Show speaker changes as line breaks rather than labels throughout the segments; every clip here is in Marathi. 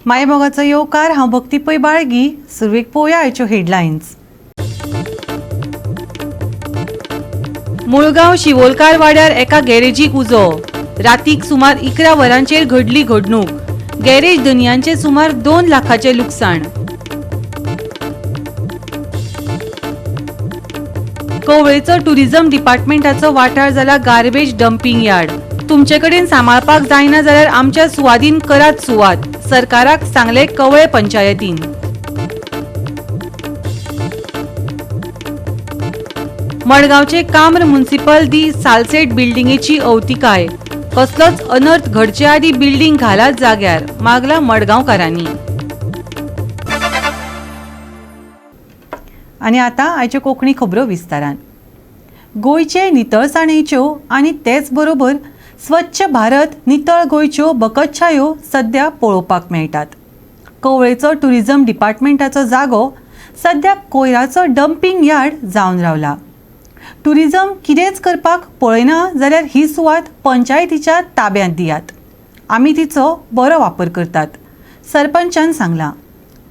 मायमोगाचो येवकार हांव भक्ती पै बाळगी. सुरवेक पळोवया आयच्यो हेडलायन्स. मुळगांव शिवोलकार वाड्यार एका गॅरेजीक उजो. रातीक सुमार 11 वरांचेर घडली घडणूक. गॅरेज धनियांचे सुमार 2 लाखांचे लुकसाण. कवळेचो टुरिझम डिपार्टमेंटाचो वाठार जाला गार्बेज डंपिंग यार्ड. तुमचे कडेन सांबाळपाक जायना जाल्यार आमच्या सुवादीन करात सुवात. सरकाराक सांगले कवळे पंचायतीन. मडगांवचे काम्र म्युनिसिपल दी सालसेट बिल्डिंगेची अवतिकाय. कसलोच अनर्थ घडचे आदी बिल्डिंग घालात जाग्यार, मागला मडगांवकारांनी. आनी आतां आयच्यो कोंकणी खबरो विस्तारान. गोंयचे नितळसाणेच्यो आनी तेच बरोबर स्वच्छ भारत नितळ गोंयच्यो बकतछायो सध्या पळोवपाक मेळटात. कवळेचो टुरिझम डिपार्टमेंटाचो जागो सध्या कोयराचो डंपिंग यार्ड जावन रावला. टुरिझम कितेंच करपाक पळयना जाल्यार ही सुवात पंचायतीच्या ताब्यांत दियात. आमी तिचो बरो वापर करतात, सरपंचान सांगलां.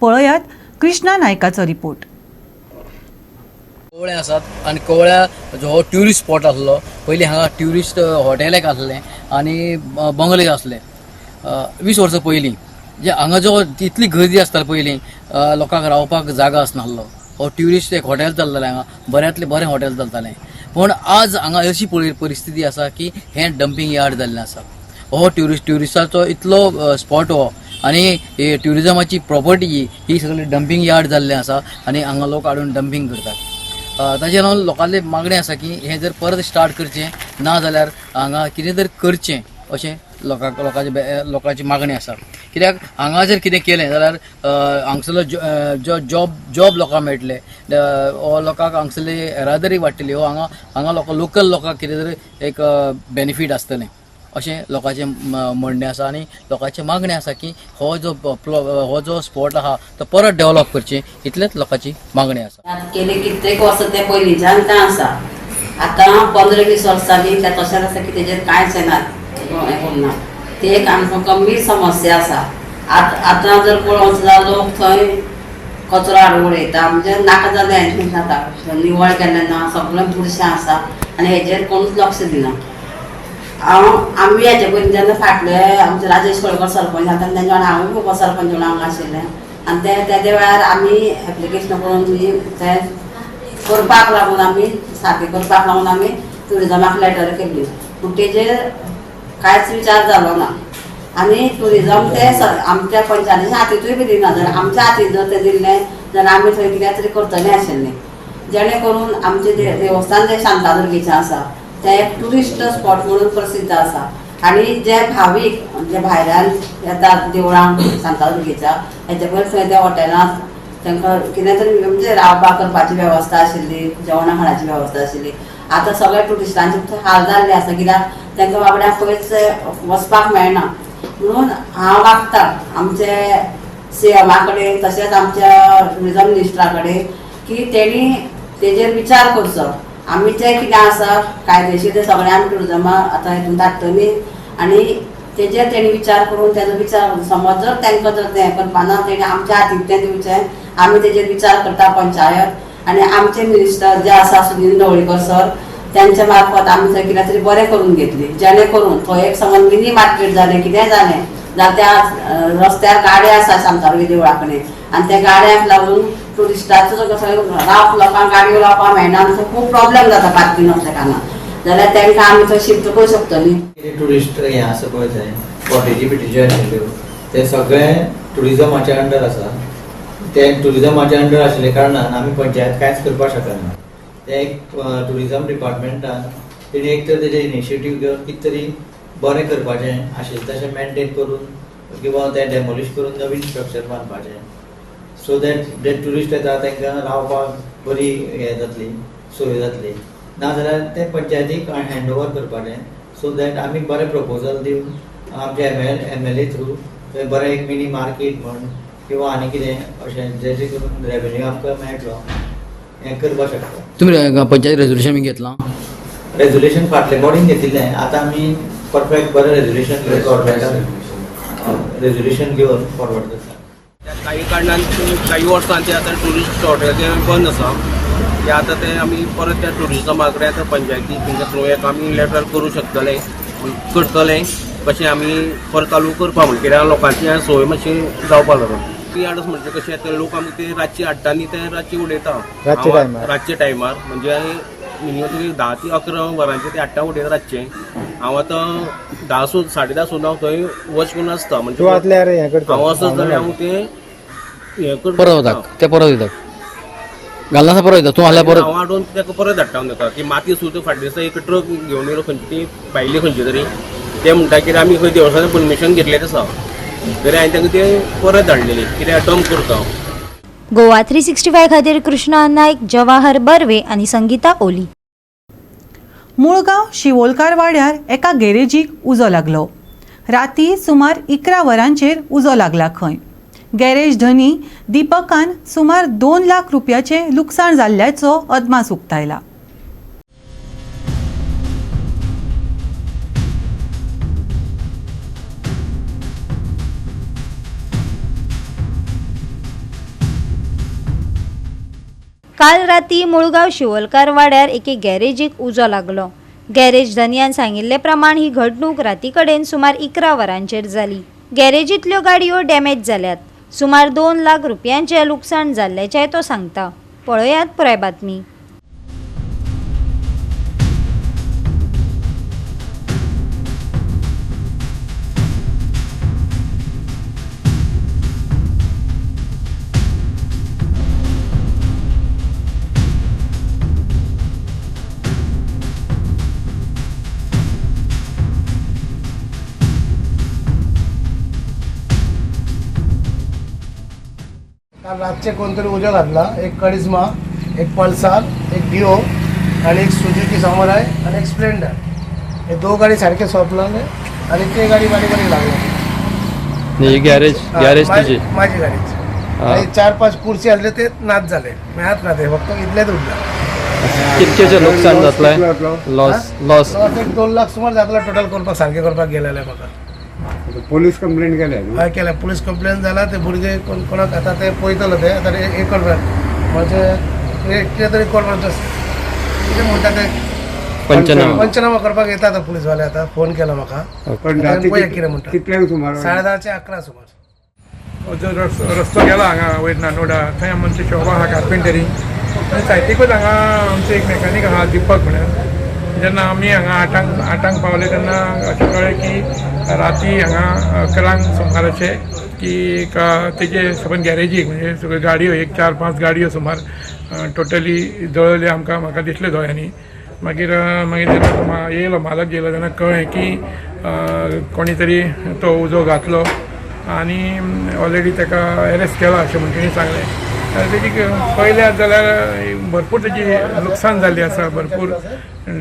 पळयात कृष्णा नायकाचो रिपोर्ट.
कवळे आसात आनी कवळ्या जो ट्युरिस्ट स्पॉट आसलो पयलीं हांगा ट्युरिस्ट हॉटेल आसलें आनी बंगले आसले. 20 वर्सां पयलीं जे हांगा जो इतली गर्दी आसताली पयलीं लोकांक रावपाक जागा आसनासलो. हो ट्युरिस्ट एक हॉटेल चलतालें हांगा, बऱ्यांतलें बरें हॉटेल चलतालें. पूण आज हांगा अशी परिस्थिती आसा की हें डंपिंग यार्ड जाल्लें आसा. हो ट्युरिस्टाचो इतलो स्पॉट हो आनी ट्युरिझमाची प्रॉपर्टी ही सगळी डंपिंग यार्ड जाल्लें आसा आनी हांगा लोक हाडून डंपिंग करतात. ताजेर लागून लोकांले मागणें आसा की हें जर परत स्टार्ट करचें ना जाल्यार हांगा कितें तरी करचें अशें लोकांची मागणी आसा. कित्याक हांगा जर कितें केलें जाल्यार हांगसरलो जॉब लोकांक मेळटले, लोकांक हांगसरली येरादारी वाडटली. हांगा लोकल लोकांक कितें तरी एक बेनिफीट आसतलें अशें लोकांचें म्हणणें आसा आनी लोकांची मागणी आसा की हो जो स्पॉट आहा तो परत डेव्हलप करचें, इतलेंच लोकांची मागणी आसा.
गेले कित्येक वर्सां ते पयलींच्यान तें आसा. आतां 15-20 वर्सांनी तें तशेंच आसा की तेजेर कांयच येना, ना. ती एक आमकां गंभीर समस्या आसा. आतां जर पळोवंक जाल्यार लोक थंय कचरो हाडून उडयता, म्हणजे नाका जालें जाता. निवळ केल्लें ना, सगळें बुरशें आसा आनी हेजेर कोणूच लक्ष दिना. आमी हेजे पयलीं जेन्ना फाटले आमचे राजेश कोळकर सरपंच जाता तेन्ना जेन्ना हांवूय खूब सरपंच म्हणून हांगा आशिल्लें आनी त्या वेळार आमी एप्लिकेशन करून तें करपाक लागून आमी सारकें करपाक लागून आमी टुरिझमाक लेटर केल्ली. पूण तेजेर कांयच विचार जालो ना आनी टुरिझम ते आमच्या पंचायतीच्या हातींतूय बी दिना. जर आमच्या हातींत जर तें दिल्लें जाल्यार आमी थंय कितें तरी करतलीं आशिल्लीं. जेणे करून आमचें देवस्थान जें शांतादुर्गेचें आसा तें एक टुरिस्ट स्पॉट म्हणून प्रसिद्ध आसा आनी जे भावीक जे भायल्यान येतात देवळांक शांतादुर्गेच्या हेचे पयलीं थंय त्या हॉटेलांत तांकां कितें तरी म्हणजे रावपाक करपाची वेवस्था आशिल्ली, जेवणा खाणाची वेवस्था आशिल्ली. आतां सगळे टुरिस्टांचे हाल जाल्ले आसा कित्याक तांकां बाबड्यांक खंयच वचपाक मेळना. म्हणून हांव मागतां आमचे CMA कडेन तशेंच आमच्या टुरिझम मिनिस्टरा कडेन की तेणी तेजेर विचार करचो. आमी तें कितें आसा कायदेशीर तें सगळें आमी टुरिझमा आतां हितून धाडटली आनी तेजेर तेणी विचार करून तेजो विचार समज जर तांकां जर तें करपाना तेणी आमच्या हातींत तें दिवचें. आमी तेजेर विचार करता पंचायत आनी आमचे मिनिस्टर जे आसा सुनील ढवळीकर सर त्यांच्या मार्फत आमी थंय कितें तरी बरें करून घेतली. जेणे करून थंय एक समज मिनी मार्केट जालें कितें जालें जाल्यार त्या रस्त्यार गाड्यो आसा शांतादुर्गे देवळा कडेन आनी त्या गाड्यांक लागून टुरिस्टाचो जो थंय लोकांक गाडयो लावपाक मेळना आनी थंय खूब प्रॉब्लेम जाता पार्किंग असल्या कारणान जाल्यार तांकां आमी थंय शिफ्ट करूंक शकतलीं.
टुरिस्ट हें आसा पळय थंय कॉटेजी बिटेजी आशिल्ल्यो ते सगळें टुरिझमाच्या अंडर आसा. ते टुरिझमाच्या अंडर आशिल्ले कारणान आमी पंचायत कांयच करपाक शकना. ते एक टुरिझम डिपार्टमेंटान तेणी एक तर तेजे इनिशिएटीव घेवन कितें तरी बरें करपाचें आशिल्लें तशें मेंटेन करून किंवा तें डेमोलिश करून नवीन स्ट्रक्चर बांदपाचें सो दॅट जे ट्युरिस्ट येता तांकां रावपाक बरी हें जातली, सोय जातली. नाजाल्यार तें पंचायतीक हँड ओवर करपाचें सो दॅट आमी बरें प्रपोजल दिवन आमच्या MLA थ्रू थंय बरें एक मिनी मार्केट म्हण किंवा आनी कितें अशें जेचे करून रेवेन्यू आमकां मेळटलो हें करपाक शकता.
तुमी पंचायत रेजोल्युशन बी घेतलां?
रेजोल्युशन फाटले बॉडीन घेतिल्लें. आतां आमी परफेक्ट बरें रेजोल्युशन गव्हर्मेंटान रेजोल्युशन घेवन फॉरवर्ड करता.
काही कारणान काही वर्सां ते आतां ट्युरिस्ट हॉटेल ते बंद आसा ते आतां ते आमी परत त्या ट्युरिजमा कडेन आतां पंचायती तुमच्या थ्रू एक आमी लेटर करूं शकतले करतले कशें आमी परत चालू करपा म्हण कित्याक लोकांची सोय मातशी जावपा लागून ती आडस म्हणजे कशें ते लोक आमी ते रातचे हाडटा आनी ते रातचे उडयता रातचे टायमार म्हणजे मिनिमम 10 ते 11 वरांचे ते हाडटा उडयता रातचे. हांव आतां 10 10:30 सुद्दां हांव थंय वच करून आसता म्हणजे हांव आसत जाल्यार हांव ते हें करता
परत वता ते परत येतात घालना परत येता तूं आल्या परत
हांव हाडून ताका परत धाडटा हांव ताका की माती सुद्दां फाटल्या दिसा एक ट्रक घेवन येयलो खंयची ती भायली खंयची तरी ते म्हणटा की आमी खंय देवस्थानान परमिशन घेतलें आसा तरी हांवें ताका ते परत धाडलेली कित्याक डंप करता हांव.
गोवा 365 खातीर कृष्णा नायक, जवाहर बर्वे आनी संगीता ओली.
मुळगांव शिवोलकार वाड्यार एका गॅरेजीक उजो लागलो. राती सुमार 11 वरांचेर उजो लागला खंय. गॅरेज धनी दिपकान सुमार 2 लाख रुपयाचे लुकसाण जाल्ल्याचो अदमास उक्तायला.
काल राती मुळगांव शिवोलकार वाड्यार एके गॅरेजीक उजो लागलो. गॅरेज धन्यान सांगिल्ले प्रमाण ही घडणूक राती कडेन सुमार 11 वरांचेर जाली. गॅरेजींतल्यो गाडयो डॅमेज जाल्यात. सुमार 2 लाख रुपयांचे लुकसाण जाल्ल्याचें तो सांगता. पळयात पुराय बातमी.
काल रातचे कोणतरी उजो घातला. एक करिश्मा, एक पल्सार, एक डिओ आणि एक सुझुकी सामुराई आणि एक स्प्लेंडर. हे 2 गाडी सारखे सोपलाले आणि ते गाडी बारीक बारीक लागली.
गॅरेज तुझी
माझी गाडीची आणि 4-5 कुर्सी आसले ते नाच झाले. मेळत ना ते फक्त इतलेच उरला.
कितकेचे नुकसान जातलें लॉस
एक 2 लाख सुमार जातला टोटल करपाक सारखे करपाक गेलेले म्हाका.
पोलीस कंप्लेंट केल्या
हय केल्या. पुलीस कंप्लेन जाला. ते भुरगे कोणाक आतां ते पळयतलो ते आतां हे करतात म्हणजे कितें तरी करपाक कितें म्हणटा ते पंचनामा करपाक येता आतां पुलीसवाले. आतां फोन केला म्हाका पळया कितें म्हणटा.
कितल्यांक सुमार
10:30 ते 11 सुमार.
जो रस्तो गेला हांगा वयतना नोडा थंय आमची शॉप आहा कार्पेंटरी आनी सायडीकूच हांगा आमचो एक मेकॅनीक आहा दिपक म्हणून. जेन्ना आमी हांगा 8 पावले तेन्ना अशें कळ्ळें की राती हांगा 11 सुमाराचे की तेजे सबंद गॅरेजीक म्हणजे सगळ्यो गाडयो एक 4-5 गाडयो सुमार टोटली जळयले. म्हाका दिसले दोळ्यांनी. मागीर जेन्ना येयलो मालक येयलो तेन्ना कळ्ळें की कोणी तरी तो उजो घातलो आनी ऑलरेडी ताका अरेस्ट केला अशें म्हणून तेणी सांगलें. तेजी पळयल्यात जाल्यार भरपूर तेजी लुकसाण जाल्ली आसा, भरपूर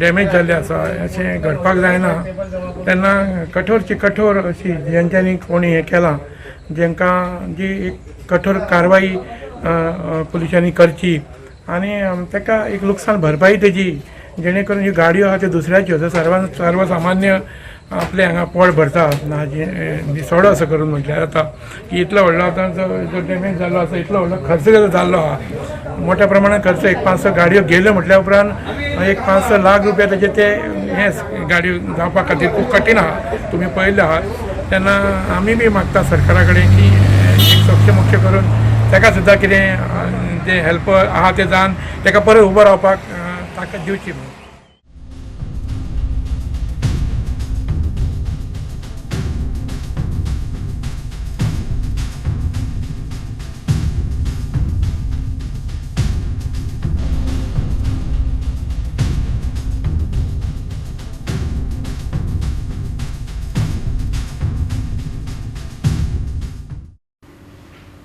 डॅमेज जाल्ले आसा. अशें घडपाक जायना. तेन्ना कठोरची कठोर अशी जेंच्यांनी कोणी हें केलां जेंकां जी एक कठोर कारवाई पुलिसांनी करची आनी ताका एक लुकसाण भरपाई तेजी जेणे करून ह्यो गाडयो आहा त्यो दुसऱ्याच्यो सर्वसामान्य आपले हांगा पोट भरता ना दिसवडो असो करून म्हटल्यार जाता की इतलो व्हडलो आतां जो डॅमेज जाल्लो आसा इतलो व्हडलो खर्च जाल्लो आहा. मोठ्या प्रमाणात खर्च 1-5 गाडयो गेल्यो म्हटल्या उपरांत 1-5 लाख रुपया तेजे ते हें गाडयो जावपा खातीर खूब कठीण आहा. तुमी पळयल्ले आहात. तेन्ना आमी बी मागता सरकारा कडेन की एक सक्षम करून ताका सुद्दां कितें जे हेल्प आहा ते जावन ताका परत उबो रावपाक ताकद दिवची म्हणून.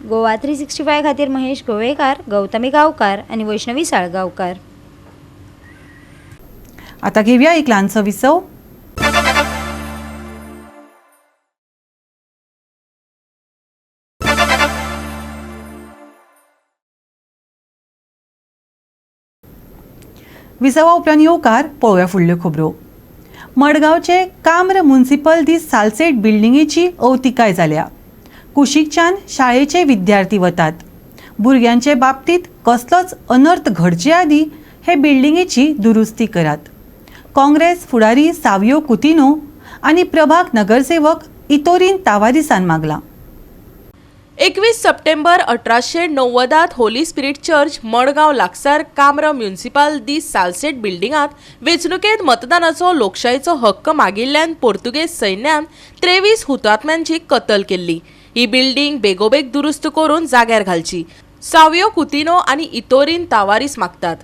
गोवा 365 खातीर महेश गोवेकार, गौतमी गांवकार आनी वैष्णवी साळगांवकार.
आता घेऊया एक ल्हानसो विसव. विसवा उपरांत येवकार पळोवया फुडल्यो खबरो. मडगावचे काम्र म्युनिसिपल दी सालसेट बिल्डिंगेची अवतिकाय जाल्या. कुशीकच्यान शाळेचे विद्यार्थी वतात. भुरग्यांचे बाबतीत कसलोच अनर्थ घडचे आदी हे बिल्डिंगेची दुरुस्ती करात. काँग्रेस फुडारी सावियो कुतिनो आणि प्रभाग नगरसेवक इतोरीन तावारिसान मागला.
21 September 1890 Holy spirit church Madgaon लागसार काम्र म्युनिसिपल दी सालसेट बिल्डिंगात वेंचणुकेत मतदानाचो लोकशायेचो हक्क मागिल्ल्यान पोर्तुगेज सैन्यान 23 हुतात्म्यांची कत्तल केल्ली. ही बिल्डिंग बेगोबेग दुरुस्त करून जाग्यार घालची. सावियो कुतिनो आणि इतोरीन तावारिस मागतात.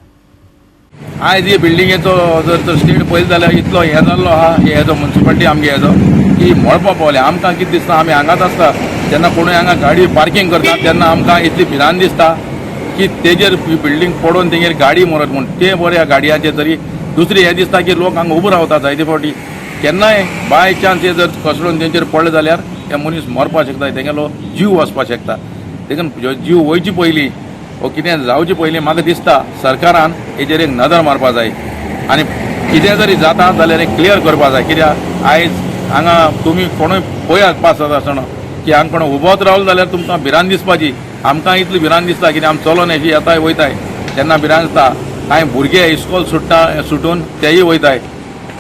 आयज ही बिल्डिंगेचो जर स्टेट पळयत जाल्यार इतलो हे जाल्लो आहा हेजो म्युनिसिपालिटी आमगे हेजो की मळपा पावले. आमकां कितें दिसता आमी हांगाच आसता जेन्ना कोणूय हांगा गाडी पार्किंग करता तेन्ना आमकां इतली भिरांत दिसता की तेजेर बिल्डींग पडोवन तेजेर गाडी मरत म्हूण ते बऱ्या गाडयांचेर तरी दुसरी हे दिसता की लोक हांगा उबो रावता जायते फावटी. केन्नाय बाय चान्स हे जर कसडून तेंचेर पडले जाल्यार ते मनीस मरपाक शकता तेगेलो जीव वचपाक शकता. देखून जीव वयचे पयलीं वो कितें जावचे पयलीं म्हाका दिसता सरकारान हेजेर एक नदर मारपा जाय आनी कितें जरी जाता जाल्यार एक क्लियर करपा जाय. कित्याक आयज हांगा तुमी कोणूय पळयात पास जाता आसतना की हांगा कोण उबोच रावलो जाल्यार तुमकां भिरांत दिसपाची. आमकां इतली भिरांत दिसता कित्याक आमी चलोन अशी येताय वयताय तेन्ना भिरांत दिसता. कांय भुरगे इस्कॉल सुटून तेय वयताय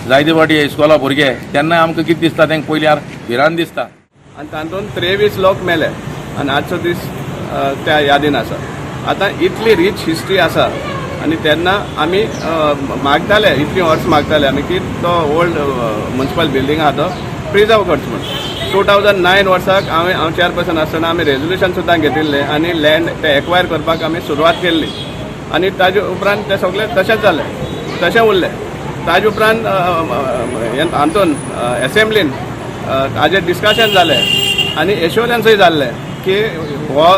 जायते फावटी इस्कॉला भुरगे तेन्ना आमकां कितें दिसता तेंका पयल्यार भिरांत दिसता.
आनी तातूंत 23 लोक मेले आनी आजचो दीस त्या यादीन आसा. आतां इतली रिच हिस्ट्री आसा आनी तेन्ना आमी मागताले इतली वर्स मागताले आमी की तो ओल्ड म्युनिसिपल बिल्डींग आहा तो प्रिजर्व करचो म्हणून. 2009 वर्साक हांव चेअरपर्सन आसतना आमी रेजोल्युशन सुद्दां घेतिल्लें आनी लँड ते एक्वायर करपाक आमी सुरवात केल्ली आनी ताजे उपरांत ते सगळें तशेंच जालें तशें उरलें. ताजे उपरांत हातून एसेंब्लीन हाजेर डिस्कशन जालें आनी एश्योरन्सूय जाल्लें की हो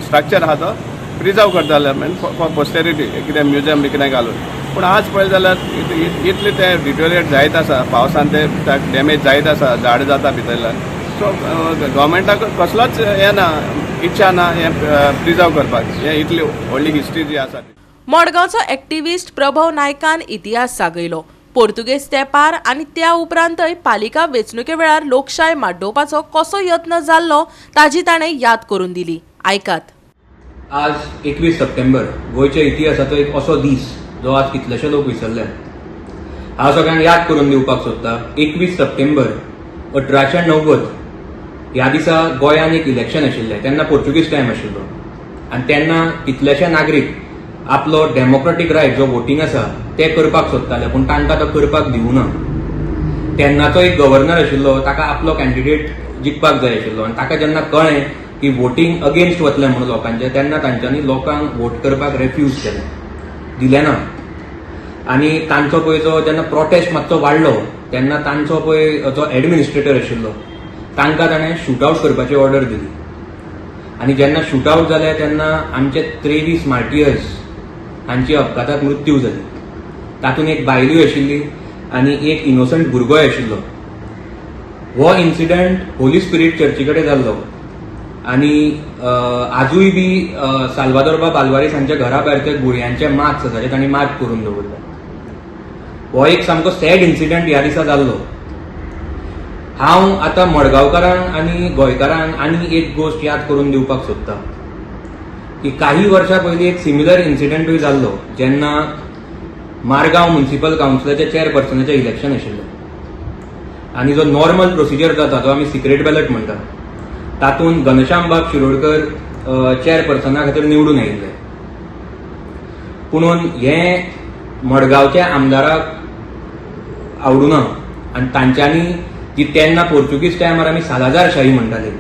स्ट्रक्चर आहा तो प्रिजर्व करताले फॉर पोस्टेरिटी कितें म्युजियम बी कितें घालून. पूण आज पळयलें जाल्यार इतले ते डिटोरिएट जायत आसा पावसान ते डॅमेज जायत आसा झाड जाता भितरल्यान. सो गव्हर्मेंटाक कसलोच हे ना इच्छा ना हें प्रिजर्व करपाक. हें इतली व्हडली हिस्ट्री जी आसा.
मडगावचो एक्टिव्हिस्ट प्रभव नायकान इतिहास सागयलो. पोर्तुगेज तेंपार आनी त्या उपरांतय पालिका वेंचणुके वेळार लोकशाय माड्डोवपाचो कसो यत्न जाल्लो ताजी ताणें याद करून दिली. आयकात.
आज 21 सप्टेंबर गोंयच्या इतिहासाचो एक असो दीस जो आज कितलेशे लोक विसरले. हांव सगळ्यांक याद करून दिवपाक सोदता. 21 सप्टेंबर 1890 ह्या दिसा गोंयांत एक इलेक्शन आशिल्लें. तेन्ना पोर्तुगीज टायम आशिल्लो आनी तेन्ना कितलेशे नागरीक आपलो डेमोक्रेटीक रायट जो वोटींग आसा ते करपाक सोदताले पूण तांकां तो करपाक दिवना. तेन्नाचो एक गव्हर्नर आशिल्लो ताका आपलो कॅन्डिडेट जिखपाक जाय आशिल्लो आनी ताका जेन्ना कळ्ळें की वोटींग अगेन्स्ट वतलें म्हणून लोकांचें तेन्ना तांच्यांनी लोकांक वोट करपाक रेफ्यूज केलें, दिलें ना. आनी तांचो पळय जो जेन्ना प्रोटेस्ट मातसो वाडलो तेन्ना तांचो पळय जो एडमिनिस्ट्रेटर आशिल्लो तांकां ताणें शूटआवट करपाची ऑर्डर दिली. आनी जेन्ना शूटआवट जालें तेन्ना आमचे 23 मार्टियर्स हांची अपघातांत मृत्यू जाली. तातूंत एक बायलूय आशिल्ली आनी एक इनोसंट भुरगोय आशिल्लो. हो इन्सिडंट होली स्पिरिट चर्ची कडेन जाल्लो आनी आजूय बी साल्वादोर बाब आल्वारीस हांच्या घरा भायरचे गुळयांचे मार्क्स आसा जे तांणी मार्क करून दवरले. हो एक सामको सॅड इन्सिडंट ह्या दिसा जाल्लो. हांव आतां मडगांवकारांक आनी गोंयकारांक आनी एक गोश्ट याद करून दिवपाक सोदता की काही वर्सां पयलीं एक सिमिलर इन्सिडंटूय जाल्लो जेन्ना मारगांव म्युनिसिपल कावन्सिलाच्या चेअरपर्सनाचें इलेक्शन आशिल्लें आनी जो नॉर्मल प्रोसिजर जाता जो आमी सिक्रेट बॅलट म्हणटा तातूंत घनश्याम बाब शिरोडकर चेअरपर्सना खातीर निवडून आयिल्ले. पुणून हें मडगांवच्या आमदाराक आवडुना आनी तांच्यांनी जी तेन्ना पोर्तुगीज टायमार आमी सालाजारशाही म्हणटाले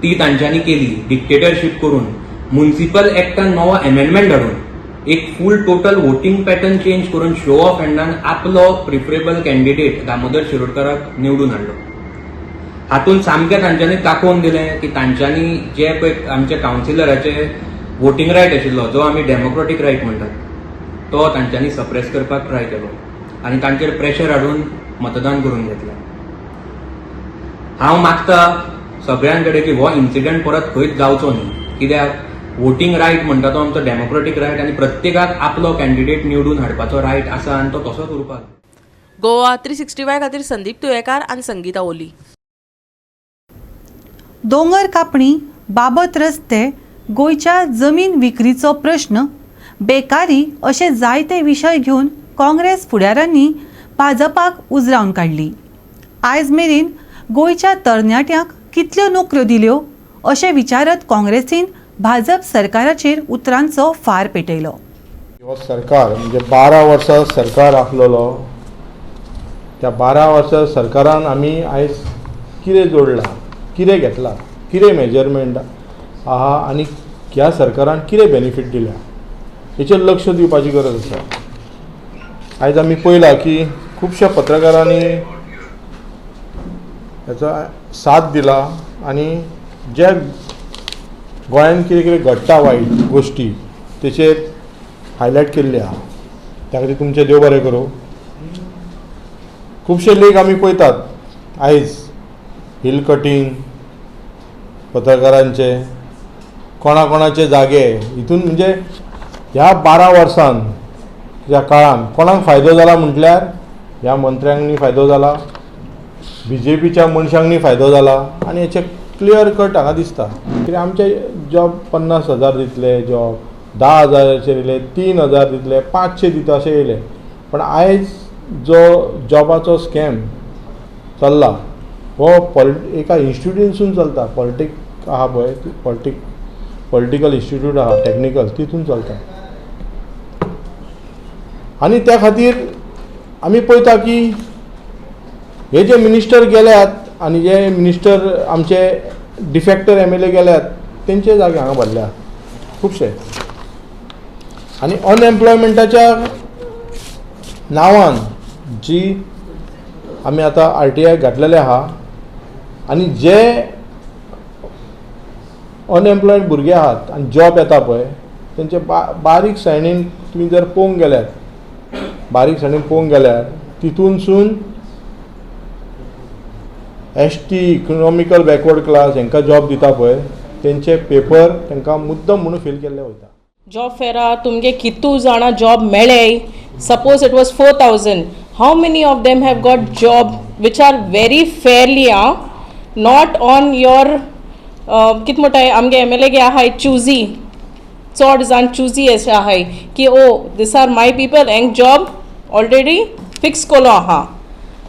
ती तांच्यांनी केली. डिक्टेटरशीप करून म्युनिसिपल एक्टान नवो अमेंडमेंट हाडून एक फूल टोटल वोटींग पॅटर्न चेंज करून शो ऑफ हँडान आपलो प्रिफरेबल कॅन्डिडेट दामोदर शिरोडकराक निवडून हाडलो. हातूंत सामकें तांच्यांनी दाखोवन दिलें की तांच्यांनी जे पळय आमच्या कावन्सिलराचे वोटींग रायट आशिल्लो जो आमी डेमोक्रेटीक रायट म्हणटात तो तांच्यांनी सप्रेस करपाक ट्राय केलो आनी तांचेर प्रेशर हाडून मतदान करून घेतलें. हांव मागता सगळ्यां कडेन की हो इन्सिडंट परत खंयच जावचो न्ही. कित्याक वोटींग रायट म्हणटा तो आमचो डेमोक्रेटीक रायट आनी प्रत्येकाक आपलो कॅन्डिडेट निवडून हाडपाचो रायट आसा आनी तो तसोच उरपाक.
गोवा 365 खातीर संदीप तुयेकार आनी संगीता ओली.
दोंगर कापणी, बाबत रस्ते, गोंयच्या जमीन विक्रीचो प्रश्न, बेकारी अशे जायते विशय घेवन काँग्रेस फुडाऱ्यांनी भाजपाक उजरावन काडली. आयज मेरेन गोंयच्या तरणाट्यांक कितल्यो नोकऱ्यो दिल्यो अशें विचारत काँग्रेसीन भाजप सरकाराचेर उतरांचो फार पेटयलो.
हो सरकार म्हणजे 12 वर्सां सरकार आसलेलो, त्या 12 वर्सां सरकारान आमी आयज कितें जोडलां, कितें घेतलां, कितें मेजरमेंट आहा आनी ह्या सरकारान कितें बेनिफीट दिल्या हेचेर लक्ष दिवपाची गरज आसा. आयज आमी पळयलां की खुबश्या पत्रकारांनी हेचो साथ दिला आनी जे गोंयांत कितें कितें घडटा वायट गोश्टी तेचेर हायलायट केल्ले आहा. त्या खातीर तुमचें देव बरें करूं. खुबशे लेख आमी पळयतात आयज हिल कटींग पत्रकारांचे, कोणाचे जागे हितून म्हणजे ह्या 12 वर्सान ह्या काळान कोणाक फायदो जाला म्हटल्यार ह्या मंत्र्यांनी फायदो जाला, BJPच्या मनशांनी फायदो जाला आनी हेचे क्लियर कट हांगा दिसता. कित्याक आमचे जॉब 50,000 दितले, जॉब 10,000चेर येयले, 3,000 दितले, 500 दिता अशें येयले. पण आयज जो जॉबाचो स्कॅम चल्ला हो एका इन्स्टिट्यूटसून चलता. पॉलिटिक आहा पळय, पॉलिटिकल इन्स्टिट्यूट आहा टॅक्निकल, तितून चलता. आनी त्या खातीर आमी पळयता की हे जे मिनिस्टर गेल्यात आनी जे मिनिस्टर आमचे डिफेक्टर MLA गेल्यात तेंचे जागे हांगा भरल्यात खुबशे. आनी अनएम्प्लॉयमेंटाच्या नांवान जी आमी आतां RTI घातलेले आहा आनी जे अनएम्प्लॉयड भुरगे आहात आनी जॉब येता पळय तेंचे बारीकसाणीन तुमी जर पळोवंक गेल्यार तितूनसून ST इकॉनॉमिकल बॅकवर्ड क्लास हांकां जॉब दिता पळय तेंचे पेपर तांकां मुद्दम म्हणून फेल केल्ले वयता.
जॉब फेरा तुमगे कितू जाणां जॉब मेळे. Suppose it was 4,000. How many of them have got job which are very fairly not on your कित म्हणटाय आमगे MLA गे आहाय चुजी चड जाण चुजी अशें आहाय की oh this are my people हेंक जॉब ऑलरेडी फिक्स केलो आहा.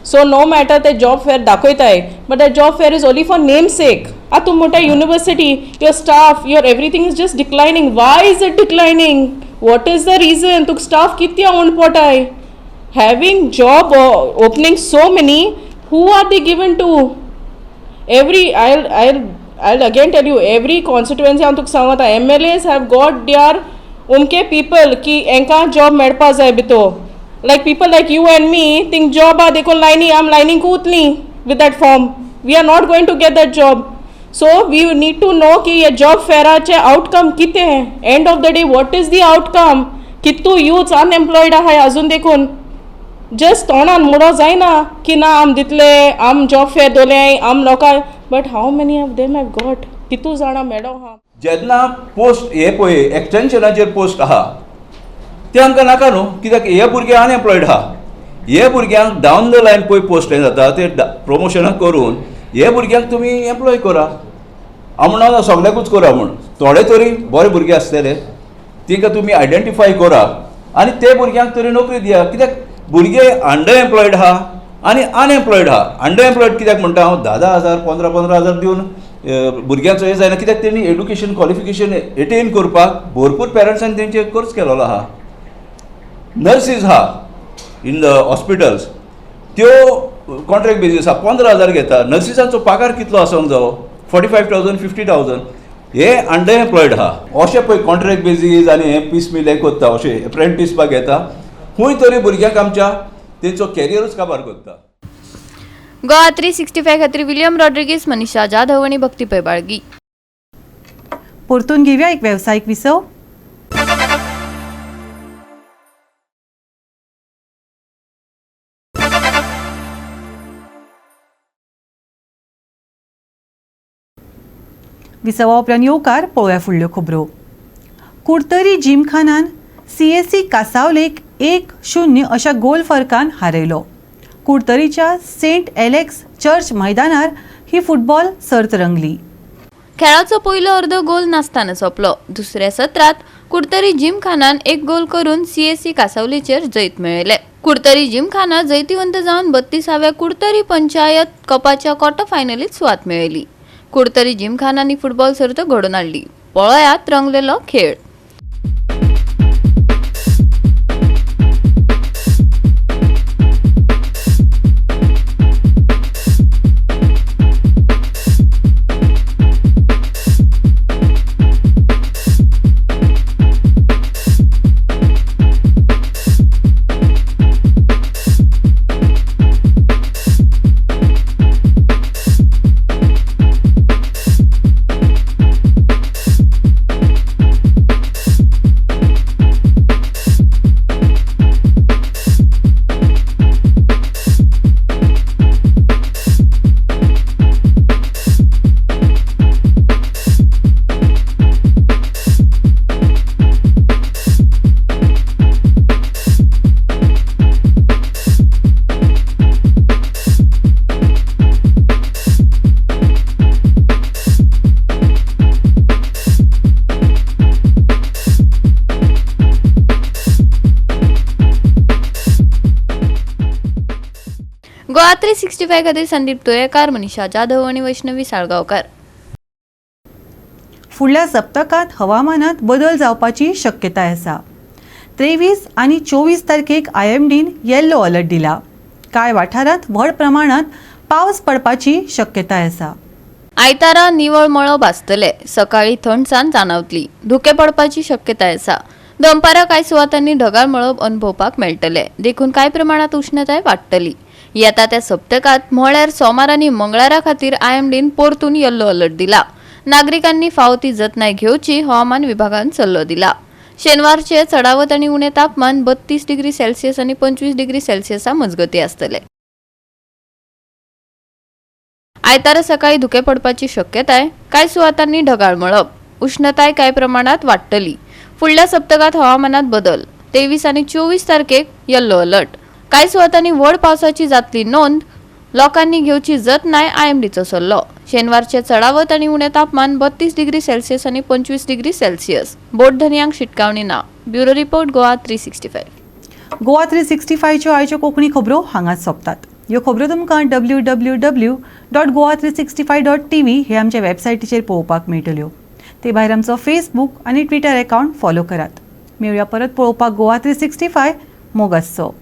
सो नो मॅटर ते जॉब फेअर दाखयताय but the job fair is only for name sake. आतां तूं म्हणटा university your staff your everything is just declining. Why is it declining? What is the reason? तुका स्टाफ किती उण पडटाय? Having job opening so many, who are they given to? Every I'll again tell you, every constituency हांव तुका सांगता MLAs have got their उमके people की एंका जॉब मेळपा जाय भितर. Like people like you and me think job are देखो लायनी आम लायनीक उतली with that form. We are not going to get that job. So we need to know की ये जॉब फेराचे outcome कितें है. End of the day what is the outcome? कितू youths unemployed आहाय अजून देखून. जस्ट तोंडान मुडो जायना की ना आम दितले आम जॉब फेर दोले आम लोकां. But how many of them have got कितू जाणां मेळो हा.
जेन्ना पोस्ट हे पळय एक्सटेंशनाचेर पोस्ट आहा ते आमकां नाका न्हू, कित्याक हे भुरगे अनएम्प्लॉयड आहा. हे भुरग्यांक डावन द लायन पळय पोस्ट हें जाता ते प्रमोशनां करून हे भुरग्यांक तुमी एम्प्लॉय करा. हांव म्हणना सगळ्याकूच करा म्हूण, थोडे तरी बरे भुरगे आसतले तांकां तुमी आयडेंटिफाय करा आनी ते भुरग्यांक तरी नोकरी दिया. कित्याक भुरगे अंडर एम्प्लॉयड आहा आनी अनएम्प्लॉयड आहा. अंडर एम्प्लॉयड कित्याक म्हणटा हांव 10,000 15,000 दिवन भुरग्यांचो हे जायना. कित्याक तेणी एड्युकेशन क्वॉलिफिकेशन एटेन करपाक भरपूर पेरंट्सांनी तेंचेर कोर्स केलेलो आहा. नर्सीस आहा इन द हॉस्पिटल्स त्यो कॉन्ट्रॅक्ट बेजीस आहा 15,000 घेता. नर्सिसांचो पगार कितलो आसोंक जावो 45,000 50,000. हे अंडर एम्प्लॉयड आहा. अशें पळय कॉन्ट्रॅक्ट बेजीस आनी हे पीस मिल हे करता अशें एप्रेंटीसपाक घेता. खूंय तरी भुरग्यांक आमच्या तेंचो कॅरियरूच काबार करता.
गोवा 365 खातीर विलियम रॉड्रिगीस, मनीषा जाधव आनी भक्ती पैबाळगी.
परतून घेवया एक वेवसायीक विसव. विसवा उपरांत येवकार पळोवया फुडल्यो खबरो. कुडतरी जिमखानान CSC कासावलेक 1-0 अशा गोल फरकान हारयलो. कुडतरीच्या सेंट एलेक्स चर्च मैदानार ही फुटबॉल सर्त रंगली.
खेळाचो पयलो अर्द गोल नासतना सोंपलो. दुसऱ्या सत्रात कुडतरी जिमखानान एक गोल करून CSC कासावलीचेर जैत मेळयले. कुडतरी जिमखाना जैतिवंत जावन 32व्या कुडतरी पंचायत कपाच्या क्वार्टर फायनलीत सुवात मेळयली. कुडतरी जिमखानानी फुटबॉल सर्त घडोवन हाडली. पळयात रंगलेलो खेळ. गोवा 365 खातीर संदीप तोयेकार, मनीषा जाधव आणि वैष्णवी साळगांवकार.
फुडल्या सप्तकात हवामानात बदल जावपाची शक्यताय आसा. 23 आनी 24 तारखेक IMDन येल्लो अलर्ट दिला. कांय वाठारांत व्हड प्रमाणात पावस पडपाची शक्यताय आसा.
आयतारा निवळ मळो भासतले. सकाळी थंडसाण जाणवतली. धुके पडपाची शक्यताय आसा. दनपारां कांय सुवातांनी ढगाळ मळब अनुभवपाक मेळटले. देखून कांय प्रमाणात उष्णताय वाडटली. येता त्या सप्तकात म्हळ्यार सोमार आनी मंगळारा खातीर IMDन परतून येल्लो अलर्ट दिला. नागरिकांनी फावो ती जतनाय घेवची हवामान विभागान सल्लो दिला. शेनवारचे चडावत आनी उणें तापमान 32 डिग्री सेल्सियस आनी 25 डिग्री सेल्सियसा मजगती आसतले. आयतारा सकाळी धुके पडपाची शक्यताय. कांय सुवातांनी ढगाळ मळब. उष्णताय कांय प्रमाणात वाडटली. फुडल्या सप्तकात हवामानात बदल. 23 आनी 24 तारखेक येल्लो अलर्ट. कांय सुवातांनी व्हड पावसाची जातली नोंद. लोकांनी घेवची जतनाय IMDचो सल्लो. शेनवारचे चडावत आनी उणें तापमान 32 डिग्री सेल्सियस आनी 25 डिग्री सेल्सियस. बोट धन्यांक शिटकावणी ना. Bureau report Goa 365.
गोवा 365च्यो आयच्यो कोंकणी खबरो हांगाच सोंपतात. ह्यो खबरो तुमकां www.goa365.tv हे आमच्या वेबसायटीचेर पळोवपाक मेळटल्यो. ते भायर आमचो फेसबूक आनी ट्विटर अकावंट फॉलो करात. मेळुया परत पळोवपाक गोवा 365 मोग आसचो.